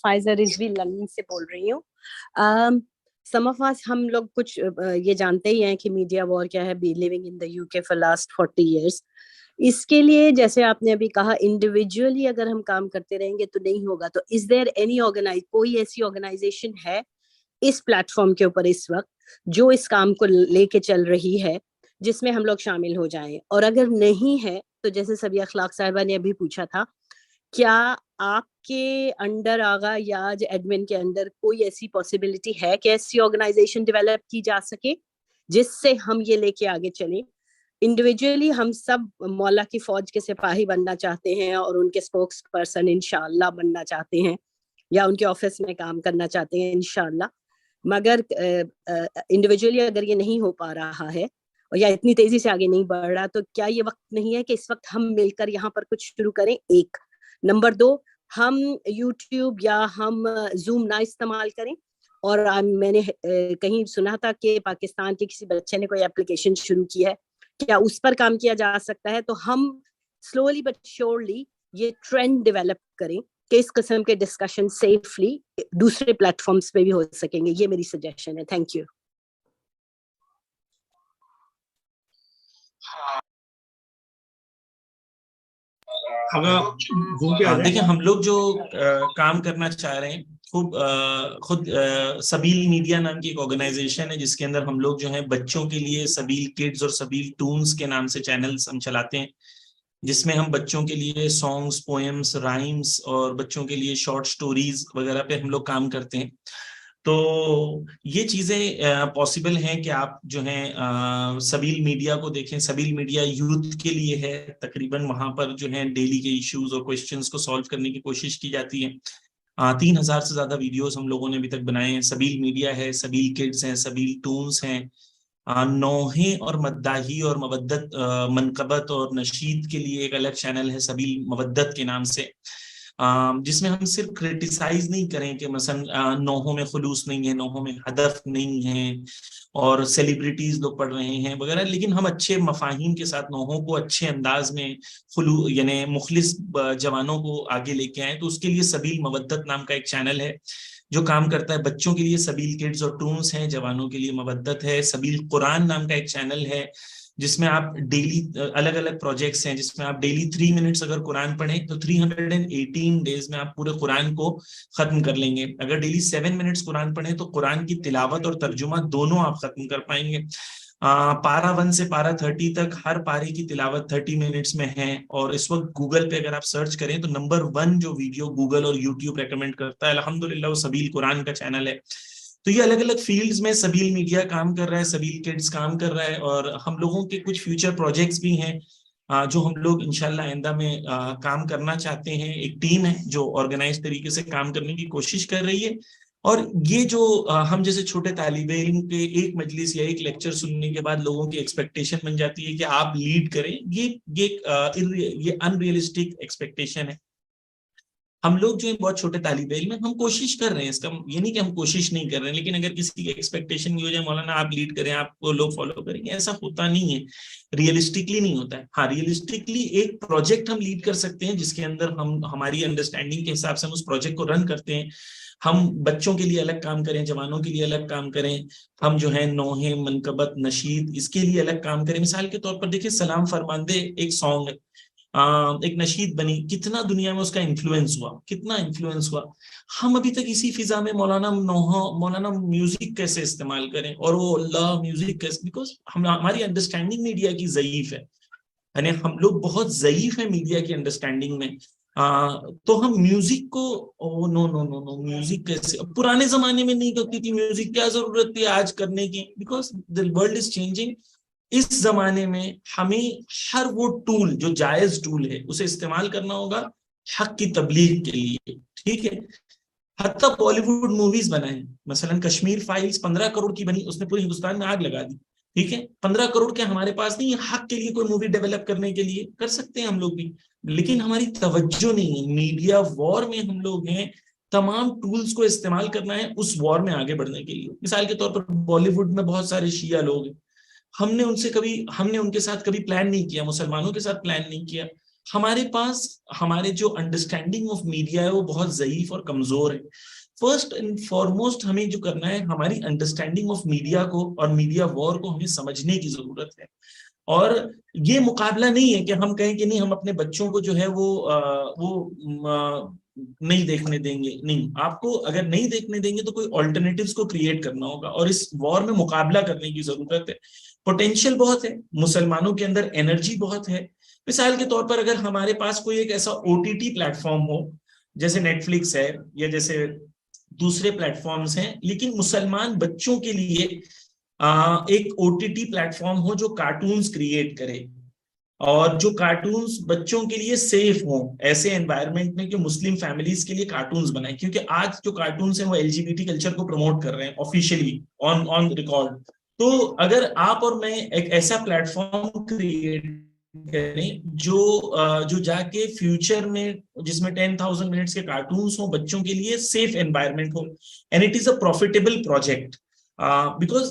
Pfizer Rizvi London से बोल रही हूँ। सम ऑफ अस, हम लोग कुछ ये जानते ही हैं कि मीडिया वॉर क्या है, B living in the UK for last 40 years। इसके लिए जैसे आपने अभी कहा, इंडिविजुअली अगर हम काम करते रहेंगे तो नहीं होगा। तो इज देयर एनी कोई ऐसी ऑर्गेनाइजेशन है इस प्लेटफॉर्म के ऊपर इस वक्त जो इस काम को लेके चल रही है, जिसमें हम लोग शामिल हो जाएं? और अगर नहीं है तो जैसे सभी अखलाक साहिबा ने अभी पूछा था, क्या आपके अंडर आगा या एडमिन के अंदर कोई ऐसी पॉसिबिलिटी है कि ऐसी ऑर्गेनाइजेशन डेवलप की जा सके जिससे हम ये लेके आगे चलें? इंडिविजुअली हम सब मौला की फौज के सिपाही बनना चाहते हैं और उनके स्पोक्स पर्सन इंशाल्लाह बनना चाहते हैं, या उनके ऑफिस में काम करना चाहते हैं इंशाल्लाह। मगर इंडिविजुअली अगर ये नहीं हो पा रहा है और या इतनी तेजी से आगे नहीं बढ़ रहा, तो क्या ये वक्त नहीं है कि इस वक्त हम मिलकर यहाँ पर कुछ शुरू करें? एक नंबर 2, हम यूट्यूब या हम जूम ना इस्तेमाल करें। और मैंने कहीं सुना था कि पाकिस्तान के किसी बच्चे ने कोई एप्लीकेशन शुरू की है, क्या उस पर काम किया जा सकता है? तो हम स्लोली बट श्योरली ये ट्रेंड डेवलप करें कि इस किस्म के डिस्कशन सेफली दूसरे प्लेटफॉर्म्स पे भी हो सकेंगे। ये मेरी सजेशन है। Thank you. देखिए, हम लोग जो काम करना चाह रहे हैं, खुद सबील मीडिया नाम की एक ऑर्गेनाइजेशन है जिसके अंदर हम लोग जो है बच्चों के लिए सबील किड्स और सबील टून्स के नाम से चैनल्स हम चलाते हैं, जिसमें हम बच्चों के लिए सॉन्ग्स, पोएम्स, राइम्स और बच्चों के लिए शॉर्ट स्टोरीज वगैरह पे हम लोग काम करते हैं। तो ये चीजें पॉसिबल हैं कि आप जो है सबील मीडिया को देखें। सबील मीडिया यूथ के लिए है, तकरीबन वहां पर जो है डेली के इश्यूज और क्वेश्चंस को सॉल्व करने की कोशिश की जाती है। 3000 से ज्यादा वीडियोस हम लोगों ने अभी तक बनाए हैं। सबील मीडिया है, सबील किड्स हैं, सबील टून्स हैं, नौहे और मद्दाही और मवद्दत, मनकबत और नशीद के लिए एक अलग चैनल है सबील मवद्दत के नाम से, जिसमें हम सिर्फ क्रिटिसाइज नहीं करें कि मसलन नौहों में खुलूस नहीं है, नौहों में हदफ नहीं है और सेलिब्रिटीज लोग पढ़ रहे हैं वगैरह, लेकिन हम अच्छे मफाहिम के साथ नौहों को अच्छे अंदाज में खुलू यानी मुखलिस जवानों को आगे लेके आए। तो उसके लिए सबील मवद्दत नाम का एक चैनल है जो काम करता है। बच्चों के लिए सबील किड्स और टून्स हैं, जवानों के लिए मवद्दत है। सबील कुरान नाम का एक चैनल है जिसमें आप डेली अलग अलग प्रोजेक्ट्स हैं जिसमें आप डेली 3 मिनट्स अगर कुरान पढ़ें तो 318 डेज में आप पूरे कुरान को खत्म कर लेंगे। अगर डेली 7 मिनट्स कुरान पढ़ें तो कुरान की तिलावत और तर्जुमा दोनों आप खत्म कर पाएंगे। पारा 1 से पारा 30 तक हर पारे की तिलावत 30 मिनट्स में है। और इस वक्त गूगल पे अगर आप सर्च करें तो नंबर 1 जो वीडियो गूगल और यूट्यूब रेकमेंड करता है अल्हम्दुलिल्लाह वो सबील कुरान का चैनल है। तो ये अलग अलग फील्ड्स में सबील मीडिया काम कर रहा है, सबील किड्स काम कर रहा है, और हम लोगों के कुछ फ्यूचर प्रोजेक्ट्स भी हैं जो हम लोग इंशाल्लाह आइंदा में काम करना चाहते हैं। एक टीम है जो ऑर्गेनाइज तरीके से काम करने की कोशिश कर रही है। और ये जो हम जैसे छोटे तालिबे इल्म के एक मजलिस या एक लेक्चर सुनने के बाद लोगों की एक्सपेक्टेशन बन जाती है कि आप लीड करें, ये अनरियलिस्टिक एक्सपेक्टेशन है। हम लोग जो है बहुत छोटे तालिबे इल्म में हम कोशिश कर रहे हैं, इसका ये नहीं कि हम कोशिश नहीं कर रहे हैं, लेकिन अगर किसी की एक्सपेक्टेशन ये हो जाए मौलाना आप लीड करें, आपको लोग फॉलो करेंगे, ऐसा होता नहीं है, रियलिस्टिकली नहीं होता है। हाँ, रियलिस्टिकली एक प्रोजेक्ट हम लीड कर सकते हैं जिसके अंदर हम हमारी अंडरस्टैंडिंग के हिसाब से हम उस प्रोजेक्ट को रन करते हैं। हम बच्चों के लिए अलग काम करें, जवानों के लिए अलग काम करें, हम जो है नौहे, मनकबत, नशीद इसके लिए अलग काम करें। मिसाल के तौर पर देखिए, सलाम फरमांदे एक सॉन्ग है, एक नशीद बनी, कितना दुनिया में उसका इन्फ्लुएंस हुआ, कितना इन्फ्लुएंस हुआ। हम अभी तक इसी फिजा में मौलाना म्यूजिक कैसे इस्तेमाल करें, और वो अल्लाह म्यूजिक कैसे, बिकॉज हमारी अंडरस्टैंडिंग मीडिया की ज़ईफ है, यानी हम लोग बहुत ज़ईफ है मीडिया की अंडरस्टैंडिंग में। तो हम म्यूजिक को, oh no no no no, music कैसे, पुराने जमाने में नहीं करती थी म्यूजिक, क्या जरूरत थी आज करने की, because the world is changing. इस जमाने में हमें हर वो टूल जो जायज टूल है उसे इस्तेमाल करना होगा हक की तबलीग के लिए, ठीक है। हत्ता बॉलीवुड मूवीज बनाए, मसलन कश्मीर फाइल्स 15 करोड़ की बनी, उसने पूरे हिंदुस्तान में आग लगा दी, ठीक है। 15 करोड़ के हमारे पास नहीं है हक के लिए कोई मूवी डेवलप करने के लिए, कर सकते हैं हम लोग भी, लेकिन हमारी तवज्जो नहीं है। मीडिया वॉर में हम लोग हैं, तमाम टूल्स को इस्तेमाल करना है उस वॉर में आगे बढ़ने के लिए। मिसाल के तौर पर बॉलीवुड में बहुत सारे शिया लोग हैं, हमने उनके साथ कभी प्लान नहीं किया, मुसलमानों के साथ प्लान नहीं किया हमारे पास हमारे जो अंडरस्टैंडिंग ऑफ मीडिया है वो बहुत ज़ईफ और कमजोर है। फर्स्ट एंड फॉरमोस्ट हमें जो करना है, हमारी अंडरस्टैंडिंग ऑफ मीडिया को और मीडिया वॉर को हमें समझने की जरूरत है। और ये मुकाबला नहीं है कि हम कहें कि नहीं हम अपने बच्चों को जो है वो नहीं देखने देंगे। नहीं, आपको अगर नहीं देखने देंगे तो कोई ऑल्टरनेटिव्स को क्रिएट करना होगा और इस वॉर में मुकाबला करने की जरूरत है। पोटेंशियल बहुत है, मुसलमानों के अंदर एनर्जी बहुत है। मिसाल के तौर पर अगर हमारे पास कोई एक ऐसा ओटीटी प्लेटफॉर्म हो जैसे नेटफ्लिक्स है या जैसे दूसरे प्लेटफॉर्म्स हैं, लेकिन मुसलमान बच्चों के लिए एक ओटीटी प्लेटफॉर्म हो जो कार्टून्स क्रिएट करे और जो कार्टून्स बच्चों के लिए सेफ हो, ऐसे एनवायरनमेंट में कि मुस्लिम फैमिलीज के लिए कार्टून्स बनाए, क्योंकि आज जो कार्टून्स हैं वो एलजीबीटी कल्चर को प्रमोट कर रहे हैं ऑफिशियली ऑन ऑन रिकॉर्ड। तो अगर आप और मैं एक ऐसा प्लेटफॉर्म क्रिएट करें जो जाके फ्यूचर में जिसमें 10,000 मिनट्स के कार्टून्स हो बच्चों के लिए, सेफ एनवायरनमेंट हो, and it is a profitable project. Because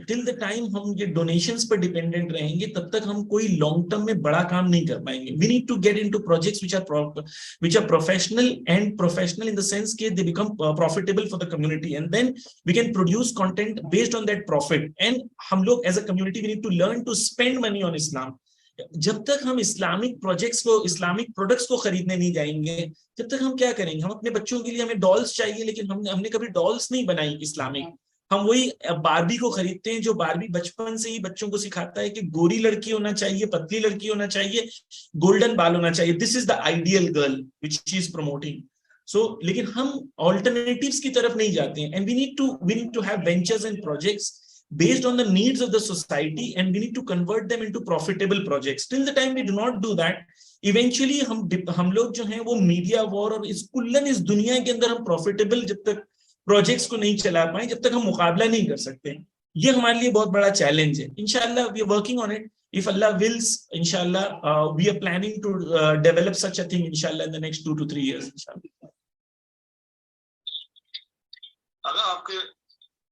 till the time हम ये डोनेशंस पर डिपेंडेंट रहेंगे तब तक हम कोई लॉन्ग टर्म में बड़ा काम नहीं कर पाएंगे। We need to get into projects which are professional in the sense कि they become profitable for the community, and then we can produce content based on that profit, and हम लोग as a community we need to learn to spend money on Islam। जब तक हम Islamic projects को, Islamic products को खरीदने नहीं जाएंगे, जब तक हम क्या करेंगे? हम अपने बच्चों के लिए, हमें डॉल्स चाहिए लेकिन हमने कभी डॉल्स नहीं बनाई इस्लामिक। हम वही बारबी को खरीदते हैं जो बारबी बचपन से ही बच्चों को सिखाता है कि गोरी लड़की होना चाहिए, पतली लड़की होना चाहिए, गोल्डन बाल होना चाहिए, this is the ideal girl which she is promoting. So लेकिन हम ऑल्टरनेटिव्स की तरफ नहीं जाते हैं, and we need to have ventures and projects based on the needs of the society, and we need to convert them into profitable projects. Till the time we do not do that, eventually हम लोग जो हैं वो media war और इस कुल्लन इस दुनिया के अंदर हम प्रॉफिटेबल जब तक प्रोजेक्ट्स को नहीं चला पाए, जब तक हम मुकाबला नहीं कर सकते। ये हमारे लिए बहुत बड़ा चैलेंज है। इंशाल्लाह we are working on it, if Allah wills, inshallah we are planning to develop such a thing inshallah in the next 2 to 3 years inshallah। अगर आपके